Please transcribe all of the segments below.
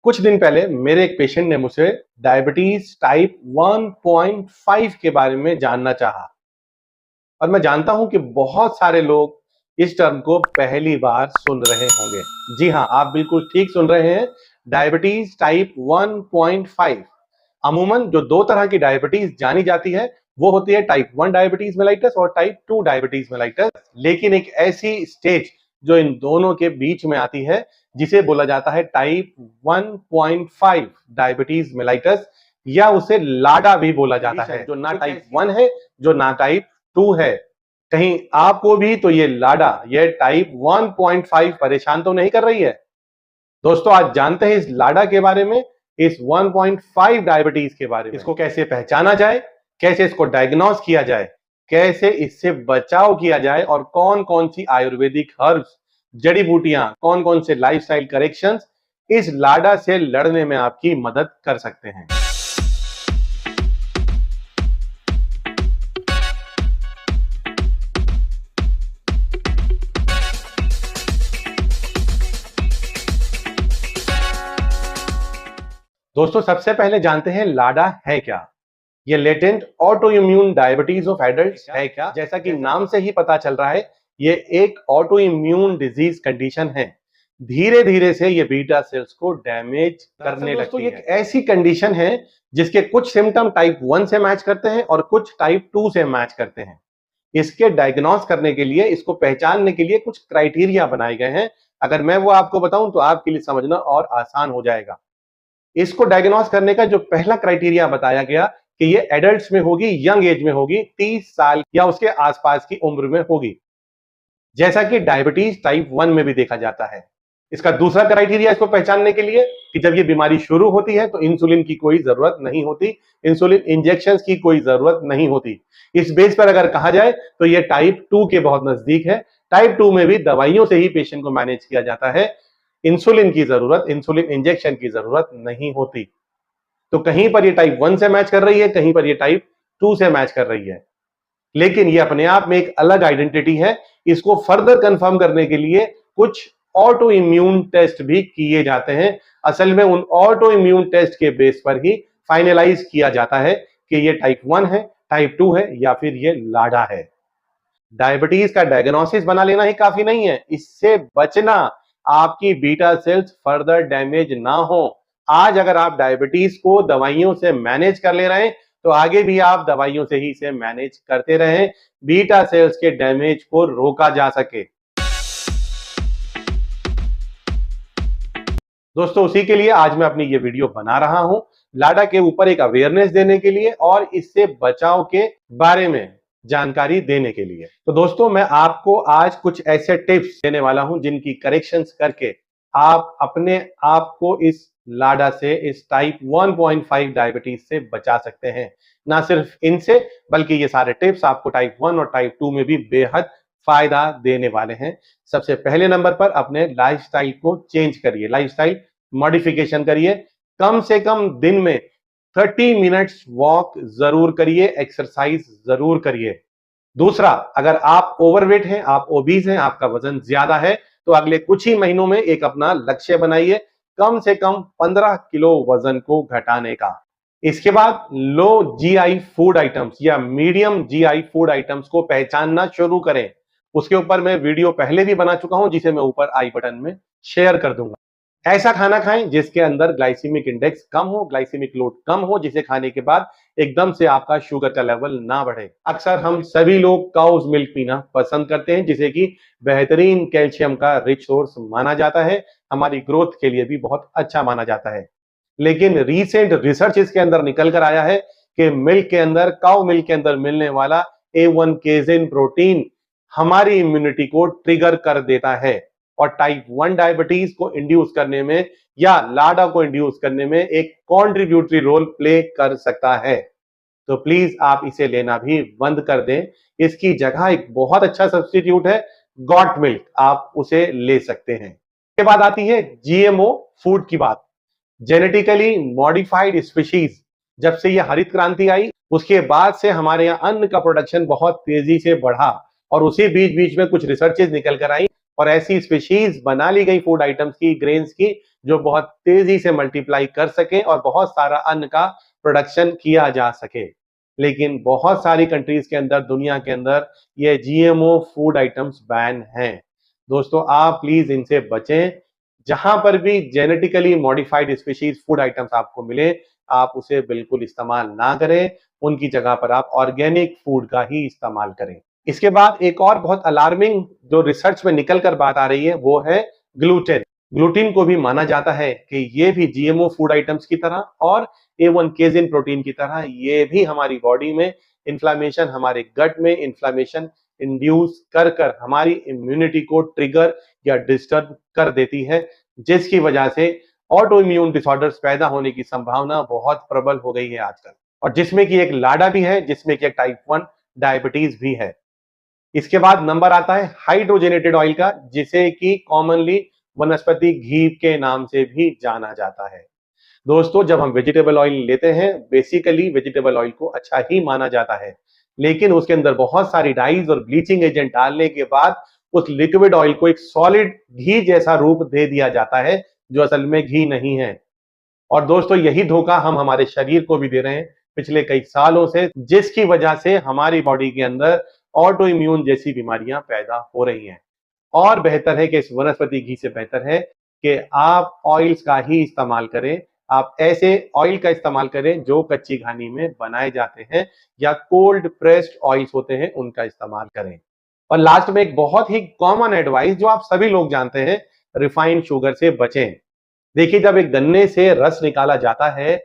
कुछ दिन पहले मेरे एक पेशेंट ने मुझसे डायबिटीज टाइप 1.5 के बारे में जानना चाहा और मैं जानता हूं कि बहुत सारे लोग इस टर्म को पहली बार सुन रहे होंगे। जी हां, आप बिल्कुल ठीक सुन रहे हैं। Diabetes type 1.5। अमूमन जो दो तरह की डायबिटीज जानी जाती है वो होती है टाइप 1 डायबिटीज मेलाइटस और टाइप 2 डायबिटीज मेलाइटस। लेकिन एक ऐसी स्टेज जो इन दोनों के बीच में आती है जिसे बोला जाता है टाइप 1.5 डायबिटीज मेलाइटस, या उसे लाडा भी बोला जाता है, जो ना टाइप 1 है जो ना टाइप 2 है। कहीं आपको भी तो ये लाडा, ये टाइप 1.5 परेशान तो नहीं कर रही है? दोस्तों, आज जानते हैं इस लाडा के बारे में, इस 1.5 डायबिटीज के बारे में। इसको कैसे पहचाना जाए, कैसे इसको डायग्नोस किया जाए, कैसे इससे बचाव किया जाए और कौन कौन सी आयुर्वेदिक हर्ब्स, जड़ी बूटियां, कौन कौन से लाइफस्टाइल करेक्शंस इस लाडा से लड़ने में आपकी मदद कर सकते हैं। दोस्तों, सबसे पहले जानते हैं लाडा है क्या। ये latent auto immune diabetes of adults है क्या? जैसा कि नाम से ही पता चल रहा है, ये एक ऑटो इम्यून डिजीज कंडीशन है। धीरे धीरे से ये बीटा सेल्स को डैमेज करने लगती है। एक ऐसी कंडीशन है जिसके कुछ सिम्टम टाइप 1 से मैच करते हैं और कुछ टाइप 2 से मैच करते हैं। इसके डायग्नोस करने के लिए, इसको पहचानने के लिए कुछ क्राइटेरिया बनाए गए हैं। अगर मैं वो आपको बताऊं तो आपके लिए समझना और आसान हो जाएगा। इसको डायग्नोस करने का जो पहला क्राइटेरिया बताया गया कि ये एडल्ट्स में होगी, यंग एज में होगी, 30 साल या उसके आसपास की उम्र में होगी, जैसा कि डायबिटीज टाइप 1 में भी देखा जाता है। इसका दूसरा क्राइटेरिया इसको पहचानने के लिए कि जब ये बीमारी शुरू होती है तो इंसुलिन की कोई जरूरत नहीं होती, इंसुलिन इंजेक्शंस की कोई जरूरत नहीं होती। इस बेस पर अगर कहा जाए तो ये टाइप 2 के बहुत नजदीक है। टाइप 2 में भी दवाइयों से ही पेशेंट को मैनेज किया जाता है, इंसुलिन की जरूरत, इंसुलिन इंजेक्शन की जरूरत नहीं होती। तो कहीं पर ये टाइप 1 से मैच कर रही है, कहीं पर ये टाइप 2 से मैच कर रही है, लेकिन ये अपने आप में एक अलग आइडेंटिटी है। इसको फर्दर कंफर्म करने के लिए कुछ ऑटो इम्यून टेस्ट भी किए जाते हैं। असल में उन ऑटो इम्यून टेस्ट के बेस पर ही फाइनलाइज किया जाता है कि ये टाइप 1 है, टाइप 2 है या फिर ये लाडा है। डायबिटीज का डायग्नोसिस बना लेना ही काफी नहीं है, इससे बचना, आपकी बीटा सेल्स फर्दर डैमेज ना हो। आज अगर आप डायबिटीज को दवाइयों से मैनेज कर ले रहे हैं तो आगे भी आप दवाइयों से ही इसे मैनेज करते रहें, बीटा सेल्स के डैमेज को रोका जा सके। दोस्तों, उसी के लिए आज मैं अपनी ये वीडियो बना रहा हूं, लाडा के ऊपर एक अवेयरनेस देने के लिए और इससे बचाव के बारे में जानकारी देने के लिए। तो दोस्तों, मैं आपको आज कुछ ऐसे टिप्स देने वाला हूं जिनकी करेक्शंस करके आप अपने आप को इस लाडा से, इस टाइप 1.5 डायबिटीज से बचा सकते हैं। ना सिर्फ इनसे, बल्कि ये सारे टिप्स आपको टाइप 1 और टाइप 2 में भी बेहद फायदा देने वाले हैं। सबसे पहले नंबर पर अपने लाइफस्टाइल को चेंज करिए, लाइफस्टाइल मॉडिफिकेशन करिए। कम से कम दिन में 30 मिनट्स वॉक जरूर करिए, एक्सरसाइज जरूर करिए। दूसरा, अगर आप ओवरवेट हैं, आप ओबीज हैं, आपका वजन ज्यादा है, तो अगले कुछ ही महीनों में एक अपना लक्ष्य बनाइए, कम से कम 15 किलो वजन को घटाने का। इसके बाद लो जीआई फूड आइटम्स या मीडियम जीआई फूड आइटम्स को पहचानना शुरू करें। उसके ऊपर मैं वीडियो पहले भी बना चुका हूं, जिसे मैं ऊपर आई बटन में शेयर कर दूंगा। ऐसा खाना खाएं जिसके अंदर ग्लाइसेमिक इंडेक्स कम हो, ग्लाइसेमिक लोड कम हो, जिसे खाने के बाद एकदम से आपका शुगर का लेवल ना बढ़े। अक्सर हम सभी लोग काउज मिल्क पीना पसंद करते हैं, जिसे कि बेहतरीन कैल्शियम का रिच सोर्स माना जाता है, हमारी ग्रोथ के लिए भी बहुत अच्छा माना जाता है। लेकिन रीसेंट रिसर्च इसके अंदर निकल कर आया है कि मिल्क के अंदर, काउ मिल्क के अंदर मिलने वाला A1 केजिन प्रोटीन हमारी इम्यूनिटी को ट्रिगर कर देता है और टाइप 1 डायबिटीज को इंड्यूस करने में या लाडा को इंड्यूस करने में एक कॉन्ट्रीब्यूटरी रोल प्ले कर सकता है। तो प्लीज आप इसे लेना भी बंद कर दें। इसकी जगह एक बहुत अच्छा सब्स्टिट्यूट है गॉट मिल्क, आप उसे ले सकते हैं। इसके बाद आती है जीएमओ फूड की बात। जेनेटिकली मॉडिफाइड स्पीशीज, जब से यह हरित क्रांति आई उसके बाद से हमारे यहाँ अन्न का प्रोडक्शन बहुत तेजी से बढ़ा और उसी बीच बीच में कुछ रिसर्चेज निकल कर आई और ऐसी स्पीशीज बना ली गई फूड आइटम्स की, ग्रेन्स की, जो बहुत तेजी से मल्टीप्लाई कर सके और बहुत सारा अन्न का प्रोडक्शन किया जा सके। लेकिन बहुत सारी कंट्रीज के अंदर, दुनिया के अंदर, ये जीएमओ फूड आइटम्स बैन हैं। दोस्तों, आप प्लीज इनसे बचें। जहां पर भी genetically modified species food items आपको मिले, आप उसे बिल्कुल इस्तेमाल ना करें। उनकी जगह पर आप ऑर्गेनिक फूड का ही इस्तेमाल करें। इसके बाद एक और बहुत अलार्मिंग जो रिसर्च में निकल कर बात आ रही है, वो है ग्लूटेन। ग्लूटीन को भी माना जाता है कि ये भी जीएमओ फूड आइटम्स की तरह और A1 केजिन प्रोटीन की तरह ये भी हमारी बॉडी में इन्फ्लामेशन, हमारे गट में इन्फ्लामेशन इंड्यूस कर कर हमारी इम्यूनिटी को ट्रिगर या डिस्टर्ब कर देती है, जिसकी वजह से ऑटो इम्यून डिसऑर्डर्स पैदा होने की संभावना बहुत प्रबल हो गई है आजकल, और जिसमें कि एक लाडा भी है, जिसमें कि एक टाइप 1 डायबिटीज भी है। इसके बाद नंबर आता है हाइड्रोजनेटेड ऑयल का, जिसे कि कॉमनली वनस्पति घी के नाम से भी जाना जाता है। दोस्तों, जब हम वेजिटेबल ऑयल लेते हैं, बेसिकली वेजिटेबल ऑयल को अच्छा ही माना जाता है, लेकिन उसके अंदर बहुत सारी डाइज और ब्लीचिंग एजेंट डालने के बाद उस लिक्विड ऑयल को एक सॉलिड घी जैसा रूप दे दिया जाता है, जो असल में घी नहीं है। और दोस्तों, यही धोखा हम हमारे शरीर को भी दे रहे हैं पिछले कई सालों से, जिसकी वजह से हमारी बॉडी के अंदर ऑटो इम्यून जैसी बीमारियां पैदा हो रही हैं। और बेहतर है कि इस वनस्पति घी से बेहतर है कि आप ऑयल्स का ही इस्तेमाल करें। आप ऐसे ऑयल का इस्तेमाल करें जो कच्ची घानी में बनाए जाते हैं, या कोल्ड प्रेस्ड ऑयल्स होते हैं, उनका इस्तेमाल करें। और लास्ट में एक बहुत ही कॉमन एडवाइस जो आप सभी लोग जानते हैं, रिफाइंड शुगर से बचें। देखिए, जब एक गन्ने से रस निकाला जाता है,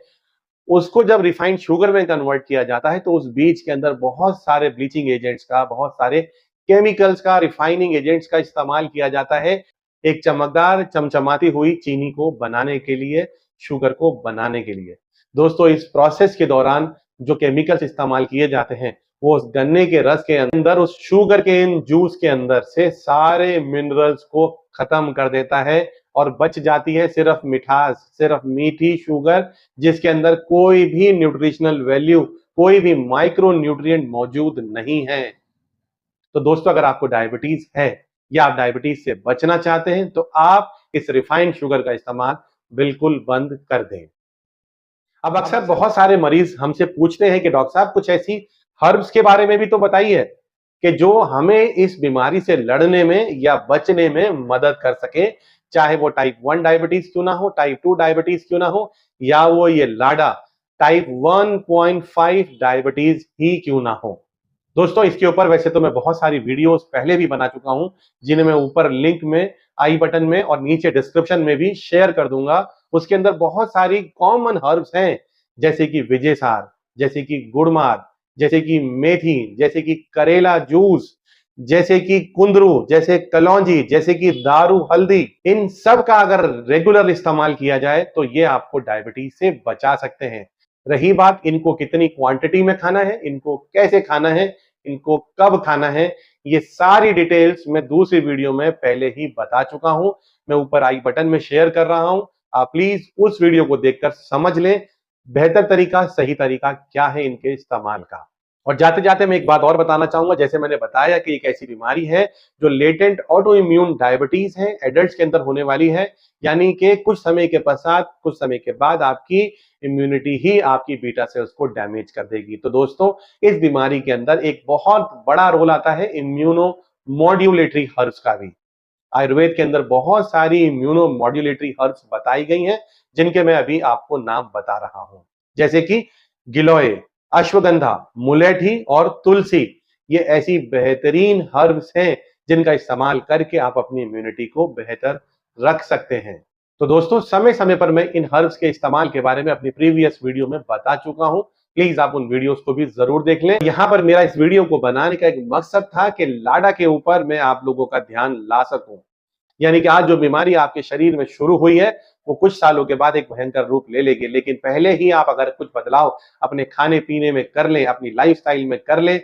उसको जब रिफाइंड शुगर में कन्वर्ट किया जाता है, तो उस बीज के अंदर बहुत सारे ब्लीचिंग एजेंट्स का, बहुत सारे केमिकल्स का, रिफाइनिंग एजेंट्स का इस्तेमाल किया जाता है एक चमकदार, चमचमाती हुई चीनी को बनाने के लिए, शुगर को बनाने के लिए। दोस्तों, इस प्रोसेस के दौरान जो केमिकल्स इस्तेमाल किए जाते हैं, वो उस गन्ने के रस के अंदर, उस शुगर के इन जूस के अंदर से सारे मिनरल्स को खत्म कर देता है, और बच जाती है सिर्फ मिठास, सिर्फ मीठी शुगर, जिसके अंदर कोई भी न्यूट्रिशनल वैल्यू, कोई भी माइक्रो न्यूट्रिएंट मौजूद नहीं है। तो दोस्तों, अगर आपको डायबिटीज है या आप डायबिटीज से बचना चाहते हैं, तो आप इस रिफाइंड शुगर का इस्तेमाल बिल्कुल बंद कर दें। अब अक्सर बहुत सारे मरीज हमसे पूछते हैं कि डॉक्टर साहब, कुछ ऐसी हर्ब्स के बारे में भी तो बताइए कि जो हमें इस बीमारी से लड़ने में या बचने में मदद कर सके, चाहे वो टाइप 1 डायबिटीज क्यों ना हो, टाइप 2 डायबिटीज क्यों ना हो, या वो ये लाडा टाइप 1.5 डायबिटीज ही क्यों ना हो। दोस्तों, इसके ऊपर वैसे तो मैं बहुत सारी वीडियोस पहले भी बना चुका हूं, जिन्हें मैं ऊपर लिंक में, आई बटन में और नीचे डिस्क्रिप्शन में भी शेयर कर दूंगा। उसके अंदर बहुत सारी कॉमन हर्ब्स हैं, जैसे कि विजयसार, जैसे कि गुड़मार, जैसे कि मेथी, जैसे कि करेला जूस, जैसे कि कुंदरू, जैसे कलौंजी, जैसे कि दारू हल्दी। इन सब का अगर रेगुलर इस्तेमाल किया जाए, तो ये आपको डायबिटीज से बचा सकते हैं। रही बात इनको कितनी क्वांटिटी में खाना है, इनको कैसे खाना है, इनको कब खाना है, ये सारी डिटेल्स मैं दूसरी वीडियो में पहले ही बता चुका हूं। मैं ऊपर आई बटन में शेयर कर रहा हूं, आप प्लीज उस वीडियो को देखकर समझ लें बेहतर तरीका, सही तरीका क्या है इनके इस्तेमाल का। और जाते जाते मैं एक बात और बताना चाहूंगा, जैसे मैंने बताया कि एक ऐसी बीमारी है जो लेटेंट ऑटो इम्यून डायबिटीज है, एडल्ट्स के अंदर होने वाली है, यानी कि कुछ समय के पश्चात, कुछ समय के बाद आपकी इम्यूनिटी ही आपकी बीटा सेल्स को डैमेज कर देगी। तो दोस्तों, इस बीमारी के अंदर एक बहुत बड़ा रोल आता है इम्यूनो मॉड्यूलेटरी हर्ब्स का भी। आयुर्वेद के अंदर बहुत सारी इम्यूनो मॉड्यूलेटरी हर्ब्स बताई गई हैं, जिनके मैं अभी आपको नाम बता रहा हूं, जैसे कि गिलोय, अश्वगंधा, मुलेठी और तुलसी। ये ऐसी बेहतरीन हर्ब्स हैं जिनका इस्तेमाल करके आप अपनी इम्यूनिटी को बेहतर रख सकते हैं। तो दोस्तों, समय समय पर मैं इन हर्ब्स के इस्तेमाल के बारे में अपनी प्रीवियस वीडियो में बता चुका हूं। प्लीज आप उन वीडियोस को भी जरूर देख लें। यहां पर मेरा इस वीडियो को बनाने का एक मकसद था कि लाडा के ऊपर मैं आप लोगों का ध्यान ला सकूं, यानी कि आज जो बीमारी आपके शरीर में शुरू हुई है, वो कुछ सालों के बाद एक भयंकर रूप ले लेगी, लेकिन पहले ही आप अगर कुछ बदलाव अपने खाने पीने में कर लें, अपनी लाइफस्टाइल में कर लें,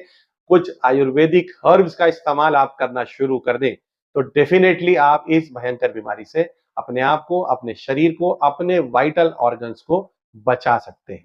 कुछ आयुर्वेदिक हर्ब्स का इस्तेमाल आप करना शुरू कर दें, तो डेफिनेटली आप इस भयंकर बीमारी से अपने आप को, अपने शरीर को, अपने वाइटल ऑर्गन्स को बचा सकते हैं।